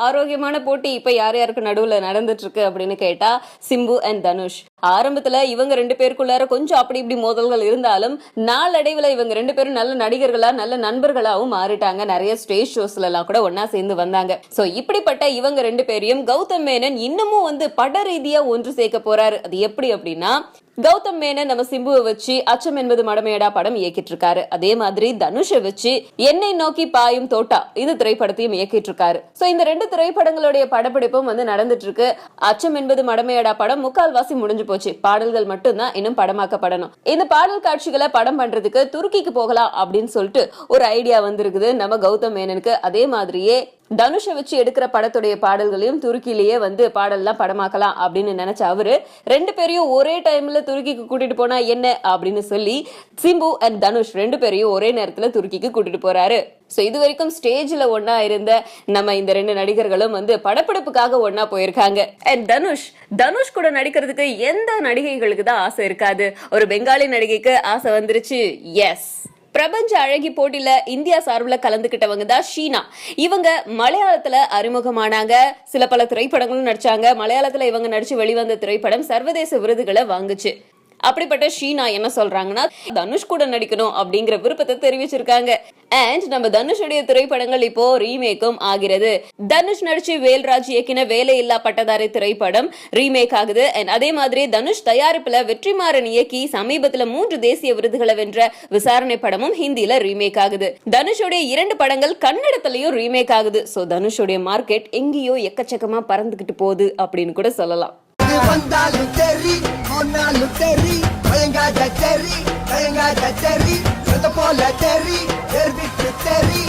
ஆரோக்கியமான போட்டி இப்ப யார் யாருக்கு நடுவுல நடந்துட்டு இருக்கு அப்படின்னு கேட்டா சிம்பு அண்ட் தனுஷ். ஆரம்பத்துல இவங்க 2 பேருக்குள்ளார கொஞ்சம் அப்படி இப்படி மோதல்கள் இருந்தாலும் நாளடைவுல இவங்க 2 பேரும் நல்ல நடிகர்களா நல்ல நண்பர்களாவும் மாறிட்டாங்க. நிறைய ஸ்டேஜ் ஷோஸ்ல எல்லாம் கூட ஒன்னா சேர்ந்து வந்தாங்க. சோ இப்படிப்பட்ட இவங்க 2 பேரையும் கௌதம் மேனன் இன்னமும் பட ரீதியா ஒன்று சேர்க்க போறாரு. அது எப்படி அப்படின்னா, கௌதம் மேனன் நம்ம சிம்புவை வச்சு அச்சம் என்பது மடமையடா படம் இயக்கிட்டு இருக்காரு. அதே மாதிரி தனுஷை வச்சு என்னை நோக்கி பாயும் தோட்டா இந்த திரைப்படத்தையும் இயக்கிட்டு இருக்காரு. சோ இந்த 2 திரைப்படங்களுடைய படப்பிடிப்பும் நடந்துட்டு இருக்கு. அச்சம் என்பது மடமையடா படம் முக்கால்வாசி முடிஞ்சு போச்சு. பாடல்கள் மட்டும்தான் இன்னும் படமாக்கப்படணும். இந்த பாடல் காட்சிகளை படம் பண்றதுக்கு துருக்கிக்கு போகலாம் அப்படின்னு சொல்லிட்டு ஒரு ஐடியா வந்திருக்குது நம்ம கௌதம் மேனனுக்கு. அதே மாதிரியே தனுஷை வச்சு எடுக்கிற படத்துடைய பாடல்களையும் துருக்கிலேயே பாடல்லாம் படமாக்கலாம் அப்படின்னு நினைச்ச அவரு 2 பேரையும் ஒரே டைம்ல துருக்கிக்கு கூட்டிட்டு போனா என்ன அப்படின்னு சொல்லி சிம்பு அண்ட் தனுஷ் 2 பேரையும் ஒரே நேரத்துல துருக்கிக்கு கூட்டிட்டு போறாரு. சோ இது வரைக்கும் ஸ்டேஜ்ல ஒன்னா இருந்த நம்ம இந்த 2 நடிகர்களும் படப்பிடிப்புக்காக ஒன்னா போயிருக்காங்க. அண்ட் தனுஷ் கூட நடிக்கிறதுக்கு எந்த நடிகைகளுக்கு தான் ஆசை இருக்காது? ஒரு பெங்காலி நடிகைக்கு ஆசை வந்துருச்சு. எஸ், பிரபஞ்ச அழகி போட்டியில இந்தியா சார்பில் கலந்துகிட்டவங்க தான் ஷீனா. இவங்க மலையாளத்துல அறிமுகமானாங்க. சில பல திரைப்படங்களும் நடிச்சாங்க. மலையாளத்துல இவங்க நடிச்சு வெளிவந்த திரைப்படம் சர்வதேச விருதுகளை வாங்குச்சு. அப்படிப்பட்ட ஷீனா என்ன சொல்றாங்கன்னா, தனுஷ் கூட நடிக்கணும் அப்படிங்கிற விருப்பத்தை தெரிவிச்சிருக்காங்க. அண்ட் நம்ம தனுஷுடைய திரைப்படங்கள் இப்போ ரீமேக்கும் ஆகிறது. தனுஷ் நடிச்சு வேல்ராஜ் இயக்கின வேலையில்லா பட்டதாரி திரைப்படம் ரீமேக் ஆகுது. அண்ட் அதே மாதிரி தனுஷ் தயாரிப்புல வெற்றிமாறன் இயக்கி சமீபத்துல 3 தேசிய விருதுகளை வென்ற விசாரணை படமும் ஹிந்தியில ரீமேக் ஆகுது. தனுஷுடைய 2 படங்கள் கன்னடத்திலையும் ரீமேக் ஆகுது. சோ தனுஷுடைய மார்க்கெட் எங்கேயோ எக்கச்சக்கமா பறந்துகிட்டு போகுது அப்படின்னு கூட சொல்லலாம். வந்தாலும் தெரி ஒன்னாலும் தெரி பயங்காத தெரி பயங்காத தெரி போல தெரி தெரி